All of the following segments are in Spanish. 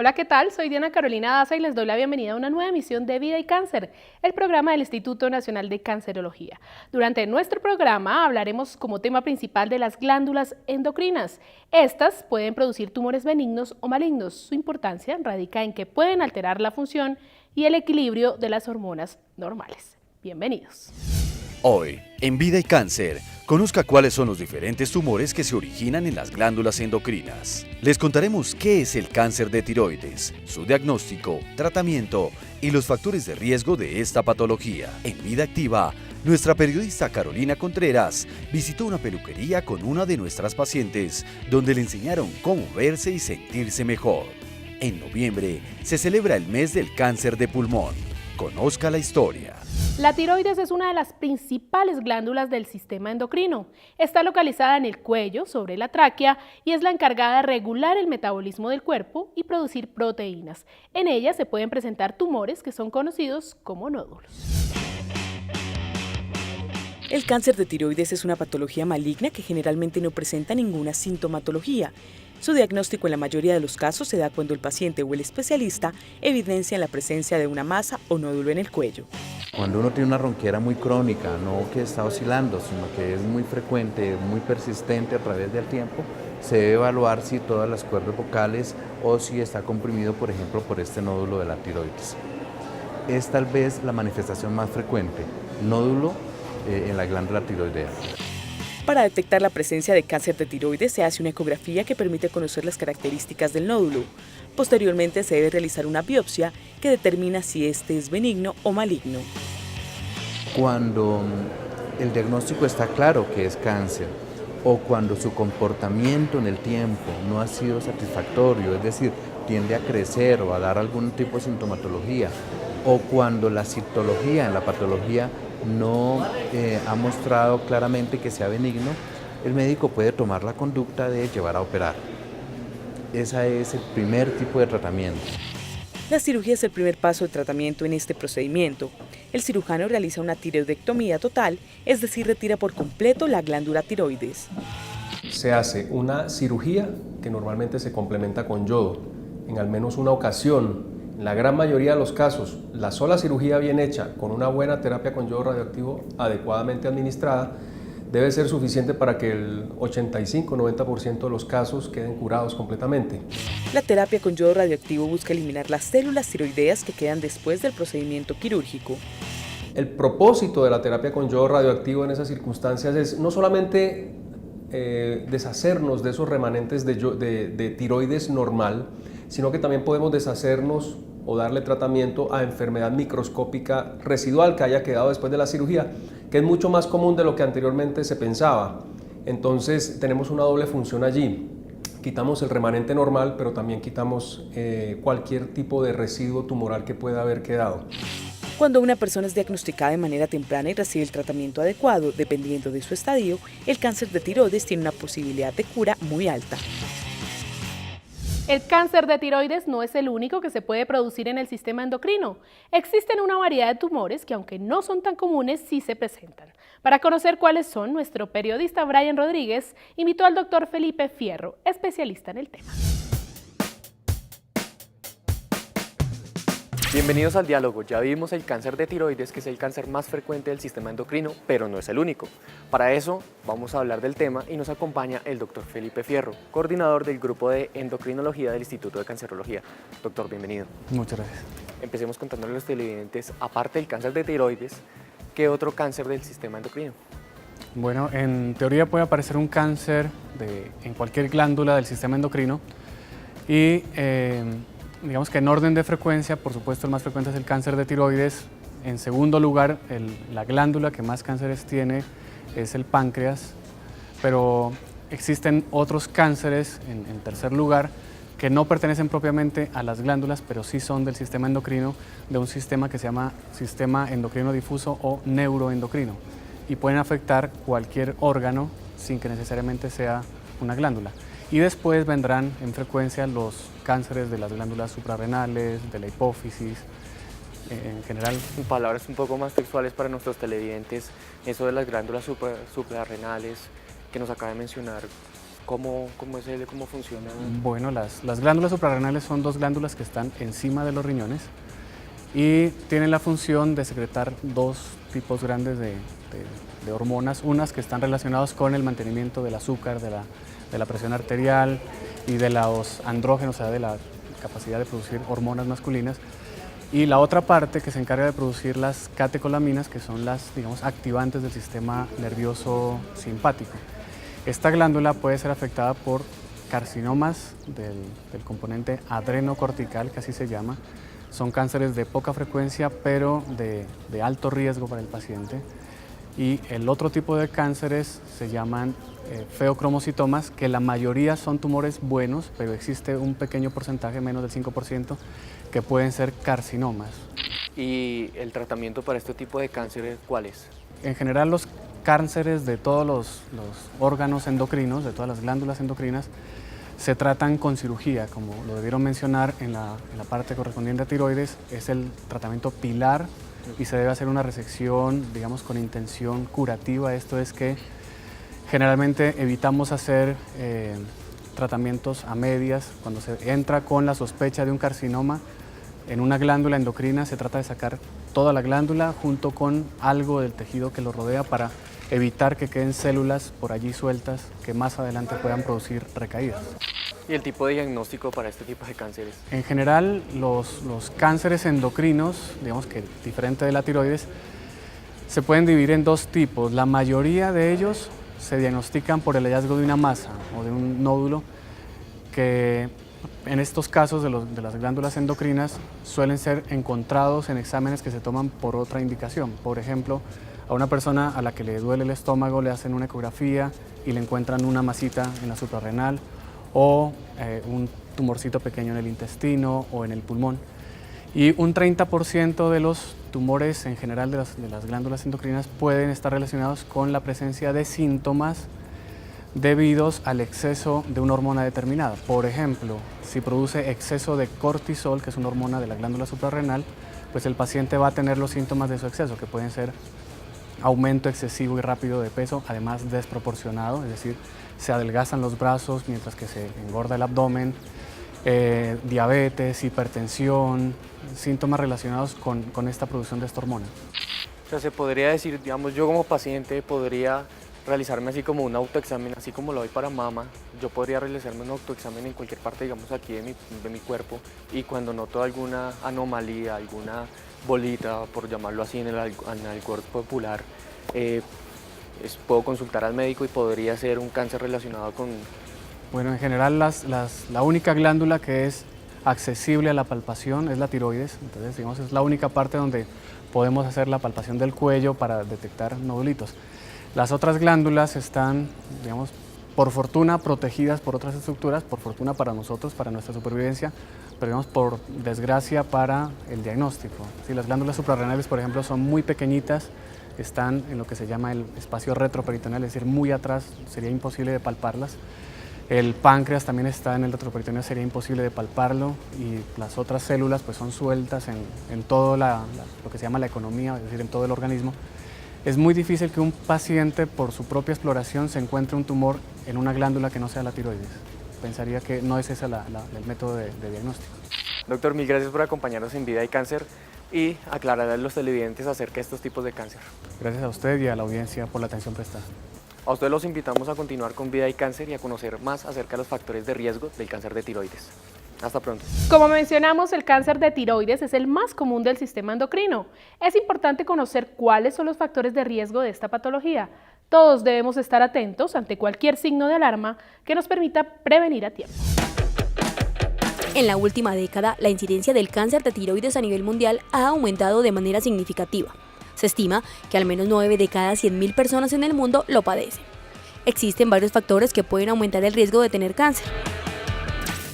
Hola, ¿qué tal? Soy Diana Carolina Daza y les doy la bienvenida a una nueva emisión de Vida y Cáncer, el programa del Instituto Nacional de Cancerología. Durante nuestro programa hablaremos como tema principal de las glándulas endocrinas. Estas pueden producir tumores benignos o malignos. Su importancia radica en que pueden alterar la función y el equilibrio de las hormonas normales. Bienvenidos. Hoy, en Vida y Cáncer, conozca cuáles son los diferentes tumores que se originan en las glándulas endocrinas. Les contaremos qué es el cáncer de tiroides, su diagnóstico, tratamiento y los factores de riesgo de esta patología. En Vida Activa, nuestra periodista Carolina Contreras visitó una peluquería con una de nuestras pacientes, donde le enseñaron cómo verse y sentirse mejor. En noviembre se celebra el mes del cáncer de pulmón. Conozca la historia. La tiroides es una de las principales glándulas del sistema endocrino. Está localizada en el cuello, sobre la tráquea, y es la encargada de regular el metabolismo del cuerpo y producir proteínas. En ella se pueden presentar tumores que son conocidos como nódulos. El cáncer de tiroides es una patología maligna que generalmente no presenta ninguna sintomatología. Su diagnóstico en la mayoría de los casos se da cuando el paciente o el especialista evidencian la presencia de una masa o nódulo en el cuello. Cuando uno tiene una ronquera muy crónica, no que está oscilando, sino que es muy frecuente, muy persistente a través del tiempo, se debe evaluar si todas las cuerdas vocales o si está comprimido, por ejemplo, por este nódulo de la tiroides. Es tal vez la manifestación más frecuente, nódulo en la glándula tiroidea. Para detectar la presencia de cáncer de tiroides se hace una ecografía que permite conocer las características del nódulo. Posteriormente se debe realizar una biopsia que determina si este es benigno o maligno. Cuando el diagnóstico está claro que es cáncer o cuando su comportamiento en el tiempo no ha sido satisfactorio, es decir, tiende a crecer o a dar algún tipo de sintomatología, o cuando la citología en la patología no ha mostrado claramente que sea benigno, el médico puede tomar la conducta de llevar a operar. Ese es el primer tipo de tratamiento. La cirugía es el primer paso de tratamiento en este procedimiento. El cirujano realiza una tiroidectomía total, es decir, retira por completo la glándula tiroides. Se hace una cirugía que normalmente se complementa con yodo. En al menos una ocasión, en la gran mayoría de los casos, la sola cirugía bien hecha con una buena terapia con yodo radioactivo adecuadamente administrada debe ser suficiente para que el 85-90% de los casos queden curados completamente. La terapia con yodo radioactivo busca eliminar las células tiroideas que quedan después del procedimiento quirúrgico. El propósito de la terapia con yodo radioactivo en esas circunstancias es no solamente deshacernos de esos remanentes de tiroides normal, sino que también podemos deshacernos o darle tratamiento a enfermedad microscópica residual que haya quedado después de la cirugía, que es mucho más común de lo que anteriormente se pensaba. Entonces tenemos una doble función allí. Quitamos el remanente normal, pero también quitamos cualquier tipo de residuo tumoral que pueda haber quedado. Cuando una persona es diagnosticada de manera temprana y recibe el tratamiento adecuado, dependiendo de su estadio, el cáncer de tiroides tiene una posibilidad de cura muy alta. El cáncer de tiroides no es el único que se puede producir en el sistema endocrino. Existen una variedad de tumores que, aunque no son tan comunes, sí se presentan. Para conocer cuáles son, nuestro periodista Brian Rodríguez invitó al doctor Felipe Fierro, especialista en el tema. Bienvenidos al diálogo. Ya vimos el cáncer de tiroides, que es el cáncer más frecuente del sistema endocrino, pero no es el único. Para eso vamos a hablar del tema y nos acompaña el doctor Felipe Fierro, coordinador del grupo de endocrinología del Instituto de Cancerología. Doctor, bienvenido. Muchas gracias. Empecemos contándole a los televidentes, aparte del cáncer de tiroides, ¿qué otro cáncer del sistema endocrino? Bueno, en teoría puede aparecer un cáncer en cualquier glándula del sistema endocrino y digamos que en orden de frecuencia, por supuesto el más frecuente es el cáncer de tiroides. En segundo lugar, la glándula que más cánceres tiene es el páncreas, pero existen otros cánceres en tercer lugar que no pertenecen propiamente a las glándulas, pero sí son del sistema endocrino, de un sistema que se llama sistema endocrino difuso o neuroendocrino, y pueden afectar cualquier órgano sin que necesariamente sea una glándula. Y después vendrán en frecuencia los cánceres de las glándulas suprarrenales, de la hipófisis, en general. En palabras un poco más textuales para nuestros televidentes, eso de las glándulas suprarrenales que nos acaba de mencionar, ¿Cómo funciona? Bueno, las glándulas suprarrenales son dos glándulas que están encima de los riñones y tienen la función de secretar dos tipos grandes de hormonas, unas que están relacionadas con el mantenimiento del azúcar, de la presión arterial y de los andrógenos, o sea, de la capacidad de producir hormonas masculinas, y la otra parte que se encarga de producir las catecolaminas, que son las, digamos, activantes del sistema nervioso simpático. Esta glándula puede ser afectada por carcinomas del componente adrenocortical, que así se llama. Son cánceres de poca frecuencia, pero de alto riesgo para el paciente. Y el otro tipo de cánceres se llaman feocromocitomas, que la mayoría son tumores buenos, pero existe un pequeño porcentaje, menos del 5%, que pueden ser carcinomas. ¿Y el tratamiento para este tipo de cánceres cuál es? En general, los cánceres de todos los órganos endocrinos, de todas las glándulas endocrinas, se tratan con cirugía, como lo debieron mencionar en la parte correspondiente a tiroides, es el tratamiento pilar y se debe hacer una resección, digamos, con intención curativa. Esto es que generalmente evitamos hacer tratamientos a medias. Cuando se entra con la sospecha de un carcinoma en una glándula endocrina, se trata de sacar toda la glándula junto con algo del tejido que lo rodea para evitar que queden células por allí sueltas que más adelante puedan producir recaídas. ¿Y el tipo de diagnóstico para este tipo de cánceres? En general, los cánceres endocrinos, digamos que diferente de la tiroides, se pueden dividir en dos tipos. La mayoría de ellos se diagnostican por el hallazgo de una masa o de un nódulo, que en estos casos de las glándulas endocrinas suelen ser encontrados en exámenes que se toman por otra indicación. Por ejemplo, a una persona a la que le duele el estómago le hacen una ecografía y le encuentran una masita en la suprarrenal o un tumorcito pequeño en el intestino o en el pulmón. Y un 30% de los tumores en general de las glándulas endocrinas pueden estar relacionados con la presencia de síntomas debidos al exceso de una hormona determinada. Por ejemplo, si produce exceso de cortisol, que es una hormona de la glándula suprarrenal, pues el paciente va a tener los síntomas de su exceso, que pueden ser aumento excesivo y rápido de peso, además desproporcionado, es decir, se adelgazan los brazos mientras que se engorda el abdomen, diabetes, hipertensión, síntomas relacionados con esta producción de esta hormona. O sea, se podría decir, digamos, yo como paciente podría realizarme así como un autoexamen, así como lo doy para mama, yo podría realizarme un autoexamen en cualquier parte, digamos, aquí de mi cuerpo, y cuando noto alguna anomalía, alguna bolita, por llamarlo así, en el cuerpo popular, puedo consultar al médico y podría ser un cáncer relacionado con... Bueno, en general la única glándula que es accesible a la palpación es la tiroides, entonces digamos es la única parte donde podemos hacer la palpación del cuello para detectar nodulitos. Las otras glándulas están, digamos, por fortuna protegidas por otras estructuras, por fortuna para nosotros, para nuestra supervivencia, pero digamos por desgracia para el diagnóstico. Si las glándulas suprarrenales, por ejemplo, son muy pequeñitas, están en lo que se llama el espacio retroperitoneal, es decir, muy atrás, sería imposible de palparlas. El páncreas también está en el retroperitoneal, sería imposible de palparlo, y las otras células pues son sueltas en todo lo que se llama la economía, es decir, en todo el organismo. Es muy difícil que un paciente por su propia exploración se encuentre un tumor en una glándula que no sea la tiroides. Pensaría que no es ese el método de diagnóstico. Doctor, mil gracias por acompañarnos en Vida y Cáncer y aclarar a los televidentes acerca de estos tipos de cáncer. Gracias a usted y a la audiencia por la atención prestada. A ustedes los invitamos a continuar con Vida y Cáncer y a conocer más acerca de los factores de riesgo del cáncer de tiroides. Hasta pronto. Como mencionamos, el cáncer de tiroides es el más común del sistema endocrino. Es importante conocer cuáles son los factores de riesgo de esta patología. Todos debemos estar atentos ante cualquier signo de alarma que nos permita prevenir a tiempo. En la última década, la incidencia del cáncer de tiroides a nivel mundial ha aumentado de manera significativa. Se estima que al menos 9 de cada 100.000 personas en el mundo lo padecen. Existen varios factores que pueden aumentar el riesgo de tener cáncer.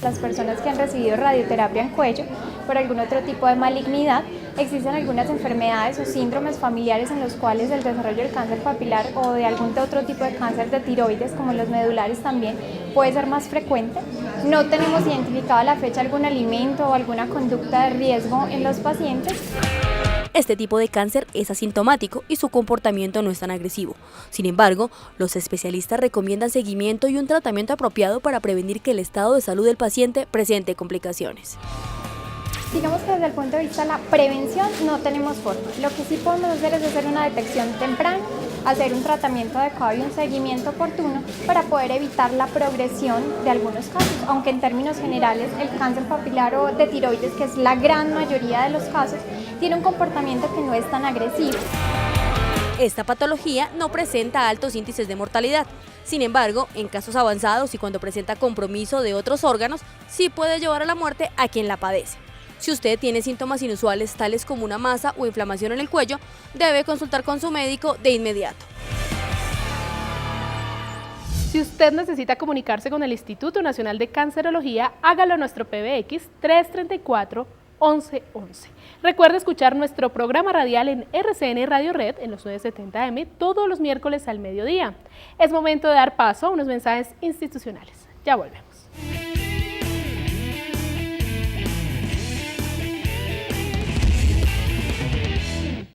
Las personas que han recibido radioterapia en cuello por algún otro tipo de malignidad, existen algunas enfermedades o síndromes familiares en los cuales el desarrollo del cáncer papilar o de algún otro tipo de cáncer de tiroides, como los medulares también, puede ser más frecuente. No tenemos identificado a la fecha algún alimento o alguna conducta de riesgo en los pacientes. Este tipo de cáncer es asintomático y su comportamiento no es tan agresivo. Sin embargo, los especialistas recomiendan seguimiento y un tratamiento apropiado para prevenir que el estado de salud del paciente presente complicaciones. Digamos que desde el punto de vista de la prevención no tenemos forma. Lo que sí podemos hacer es hacer una detección temprana, hacer un tratamiento adecuado y un seguimiento oportuno para poder evitar la progresión de algunos casos, aunque en términos generales el cáncer papilar o de tiroides, que es la gran mayoría de los casos, tiene un comportamiento que no es tan agresivo. Esta patología no presenta altos índices de mortalidad. Sin embargo, en casos avanzados y cuando presenta compromiso de otros órganos, sí puede llevar a la muerte a quien la padece. Si usted tiene síntomas inusuales tales como una masa o inflamación en el cuello, debe consultar con su médico de inmediato. Si usted necesita comunicarse con el Instituto Nacional de Cancerología, hágalo a nuestro PBX 334-1111. Recuerde escuchar nuestro programa radial en RCN Radio Red en los 970M todos los miércoles al mediodía. Es momento de dar paso a unos mensajes institucionales. Ya volvemos.